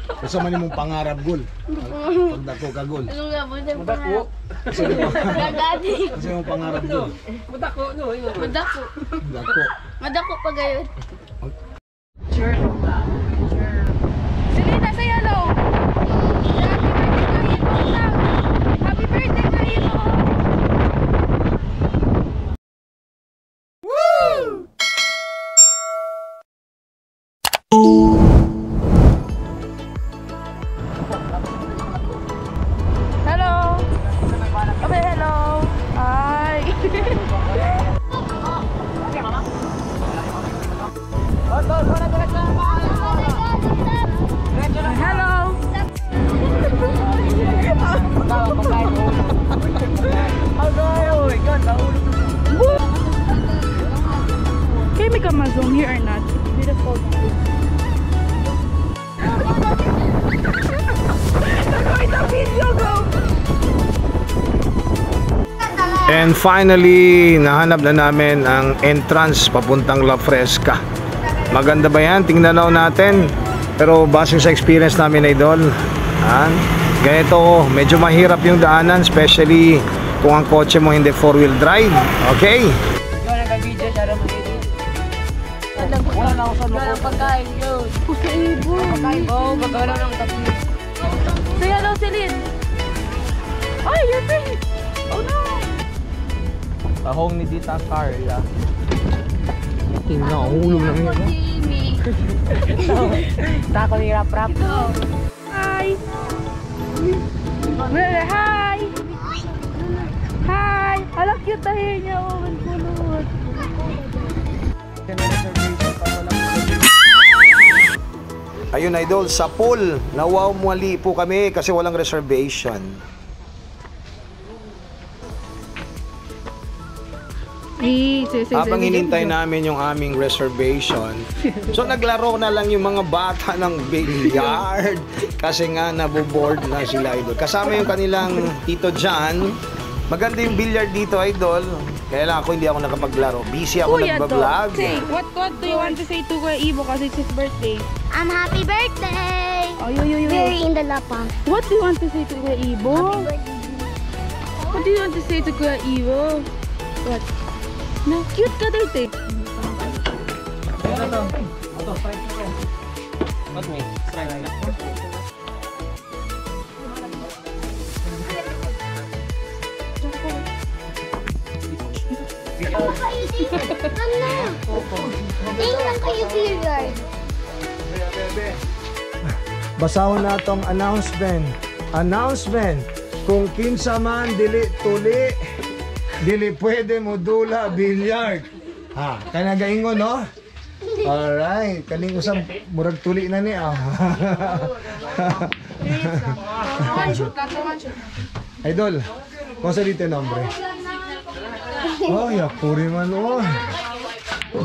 Kasi man yung pangarap gol. Pagdako ka gol. Ano nga po sa Madako. Kasi yung pangarap gol. Madako, no? Madako. Dako. Madako pa gayon. Sure. Selena, say hello. Happy birthday ka ito. Woo! Hello. Okay, hello. Hi. Hello. Can you make a zoom here or not? Beautiful. And finally, nahanap na namin ang entrance papuntang La Fresca. Maganda ba yan? Tingnan natin. Pero base sa experience namin, idol, ganito, medyo mahirap yung daanan, especially kung ang kotse mo hindi 4-wheel drive. Okay? Wala na ako sa mga Pagkain yun. Pagkain ko. Magkano ng tatlo. Say hello, Celine. Ay, you're free. Oh no. tahong ni Dita Carla. Tingnan, ulo lang yun. Tako ni Rap Rap. Hi. Hi. Hi. Hala, cute na hair niya. Oh, ang kulot. Ayun, idol, sa pool, nawawali po kami kasi walang reservation. Habang hinintay namin yung aming reservation, so naglaro na lang yung mga bata ng billiard kasi nga naboboard na sila, idol. Kasama yung kanilang tito John. Maganda yung billiard dito, idol. Kaya lang ako hindi ako nakapaglaro. Busy ako nagbablog. What do you want to say to Kuya Ivo kasi it's his birthday? Happy birthday! Oh, yo. Very in the lapa. What do you want to say to Kuya Ivo? What do you want to say to Kuya Ivo? What? No, cute ka dito eh. What me? Tingnan kayo billiard. Basahon na itong announcement. Kung kinsa man dili tuli, dili pwede modula billiard. Ha, kanagaingon no? Alright, kaning usab murag tuli na ni One shoot. Idol, kung sa dito nombre? Oh, yakuri man oh.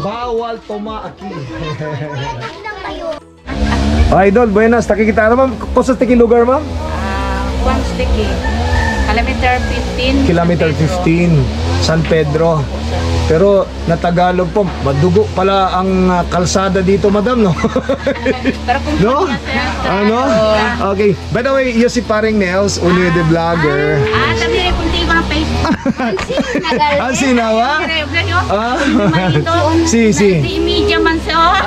Bawal tumaaki. Idol, buenas, takikita na ma'am. Kung sa tiki lugar ma'am? One sticky. Kilometer 15. San Pedro. Pero na Tagalog po, madugo pala ang kalsada dito, madam, no? Pero kung no? Ano? Okay. By the way, yung si Paring Nels, Uli the Vlogger. sabi rin kung di ko na Facebook. Ang sinawa? Si. Di media man siya.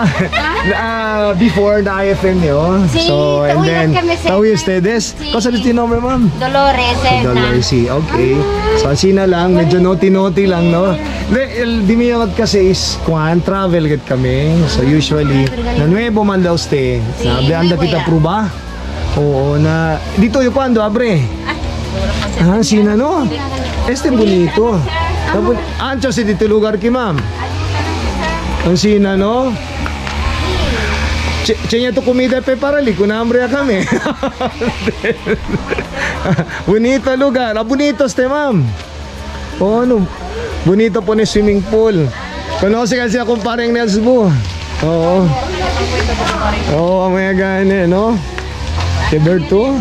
Before the IFM niyo. So, and then, tawid ustedes. Kasi dito yung number, ma'am? Dolores. Okay. So, sina lang, medyo naughty lang, no? Di miyot kasi is kuhan, travel git kami. So, usually, na nuevo man daw stay. Sabi, anda kita pruba? Oo, na, dito yung kuhan do, abre. Sina, no? Este bonito. Ancho si dito lugar ki, ma'am. Ang sina, no? Chenya to comida pe para liko na hambre kami. Bonito lugar. Bonito ste, ma'am. Oh, ano? Bonito po ni swimming pool. Konosi kasi akong Paring Nels mo. Oo. Oo, may gane, no? Keberto?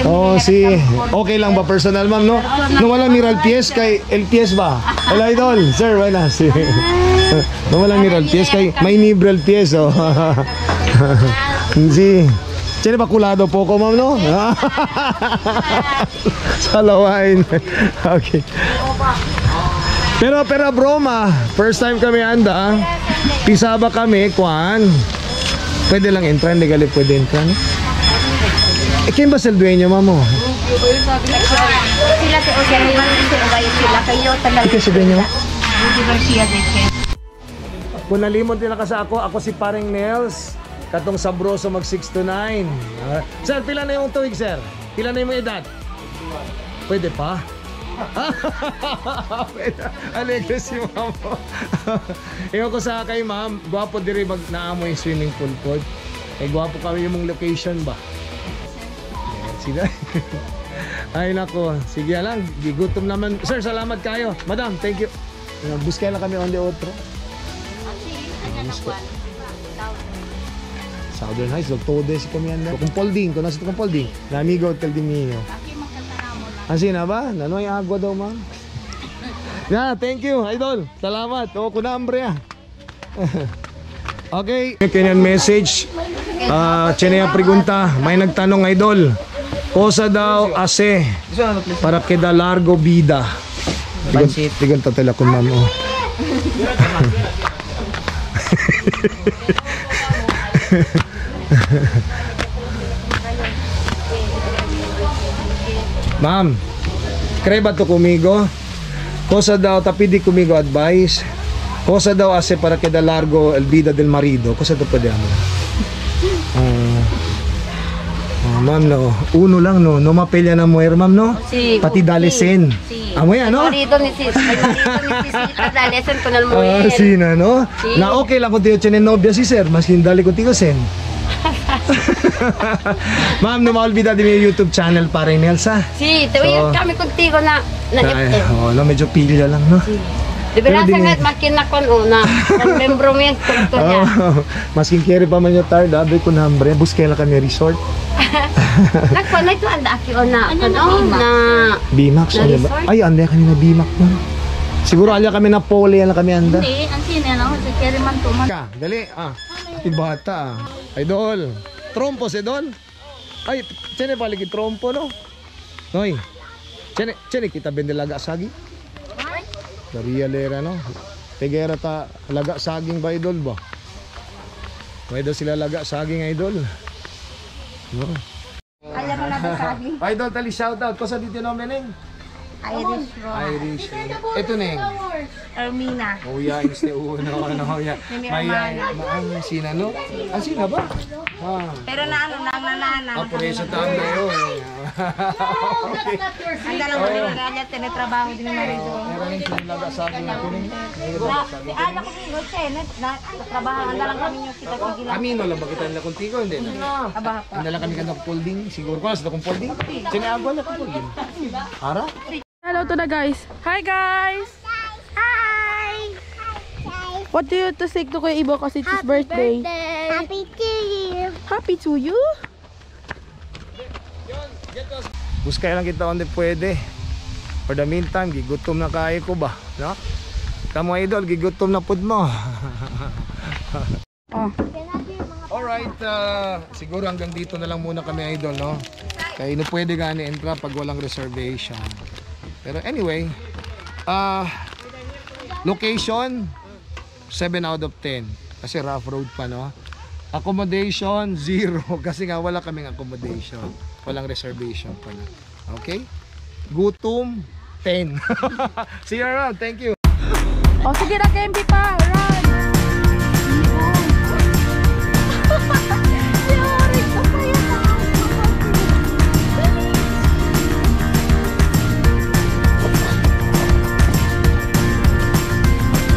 Oh, si okay lang ba personal, ma'am, no? No wala miral pies kay El Pies ba? Hello, idol. Sir, wala si. No wala miral pies kay may nibral pies, oh. Si Sino ba kulado po ko, ma'am, no? Salawain. Okay. Pero broma, first time kami anda. Pisaba kami, kuan. Pwede lang entran, legal pwede entran. Kim ba sa dueño, ma'am mo? Sila si Ocean, sila kayo talaga. Ikaw sa dueño? Garcia de Che. Kung nalimot nila ka sa ako si Paring Nels. Katong sabroso mag 6 to 9. Sir, pila na yung tuwig, sir? Pila na yung edad? Pwede pa? Alegre si ma'am. Ewan ko sa kay ma'am, gwapo diri mag naamo yung swimming pool pod. Gwapo kami yung mong location ba? Sila. Ay nako, sige lang, gigutom naman. Sir, salamat kayo. Madam, thank you. Buskay lang kami on the otro. Southern Heights, todo si kami anda. Kung Polding, kung nasa kung Polding, na amigo hotel din niyo. Ansi na ba? Nanoy agwa daw, ma'am. Yeah, thank you, idol. Salamat. O, kuna hambre ah. Okay, kanyan message. Chenea pregunta, may nagtanong, idol. Cosa daw ase para queda largo vida? Digan tatala ko, ma'am. Oh. Ma'am, creba to comigo. Cosa daw tapidi comigo advice. Cosa daw hace para queda largo el vida del marido. Cosa to pwede amo? Ma'am, no. Uno lang, no. No mapelya na mujer, ma'am, no? Sí. Pati dalesen. Sí. Amo yan, no? Marito ni sis. Dalesen ko nal mujer. Sí na, no? Sí. Na okay lang kung tiyo tiene novia si sir. Mas hindali contigo, sen. Ma'am, no maolvida din yung YouTube channel para ni Elsa. Sí, te voy kami contigo na No, medyo pilya lang, no? Di ba sangat makinakon una ang membro mo yung tukto niya. Masking kere pa man yung tard, abe ko na hambre. Buskay lang kami resort. Nagpo na ito anda aki ona na Bimax, na ano ba? resort? Ay, anda kami na Bimax, no? Siguro alya kami na pole, ala kami anda. Hindi, ang sine no, si Kerry man tuman. Ka, dali, ibata, idol. Trompos, idol. Ay, tiene palagi trompo, no? Noy, tiene kita bendelaga sagi. Daria lera, no? Tegera ta laga saging ba, idol ba? May daw sila laga saging, idol. No. Alam mo na ba saging? Idol, tali shoutout. Kosa dito namin, Neng? Irish Roll. Irish. Ito, Neng. Ermina. Oh, yeah, este uno, no, yeah. May sina, no? Ang sina ba? Pero na ano nang nanana. Por eso también, okay. Anda lang mo nila tinitrabaho din na rin. Meron yung sinilaga sa akin natin. Si ala ko ni Roche na trabaho anda lang kami yung kita tigilan. Amino lang ba kita nila contigo, hindi na? Aba. Anda lang kami kanang folding, siguro ko sa kung folding. Sinaagwa na kung folding. Ara? Hello to na guys. Hi guys. Hi! What do you to say to Kuya Ibo kasi it's his birthday? Happy to you! Happy to you. Buskay lang kita onde pwede. For the meantime, gigutom na kaya ko ba? No? Tamo idol, gigutom na pud mo. Alright, siguro hanggang dito na lang muna kami, idol, no? Kaya ino pwede gani entra pag walang reservation. Pero anyway, location 7 out of 10 kasi rough road pa, no? Accommodation 0 kasi nga wala kaming accommodation, walang reservation pa na. Okay, gutom 10. See you around, thank you. Oh, sige na KMP pa. Run.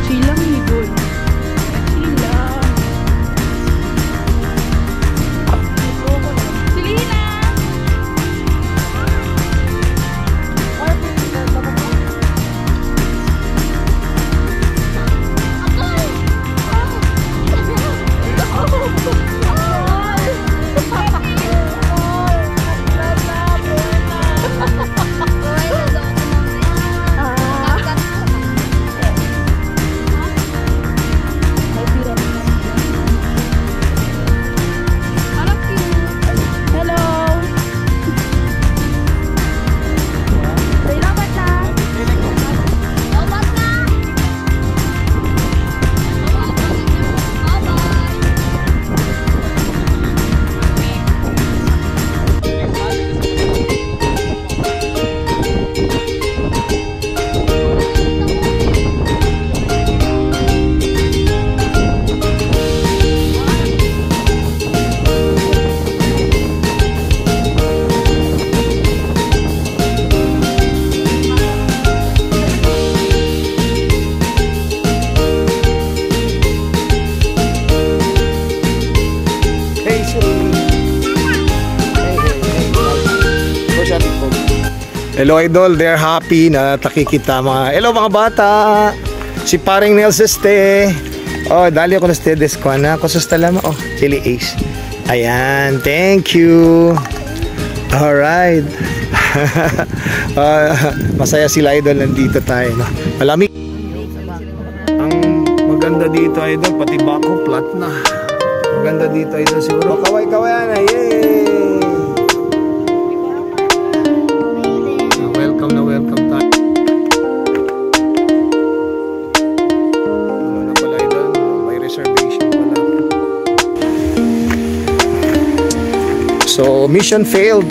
Silang higod. Silang. Silina. Ako! Hello idol, they're happy na takikita mga. Hello mga bata. Si paring Nels este. Oh, dali ako na stedes ko na. Kususta lang oh, Chili Ace. Ayan, thank you. Alright. Masaya sila idol, nandito tayo. No? Malamig. Ang maganda dito idol, pati bako flat na. Maganda dito idol siguro. Kaway-kawayan na, yay! Welcome na welcome tayo. Ano na pala idol, may reservation pala. So, mission failed.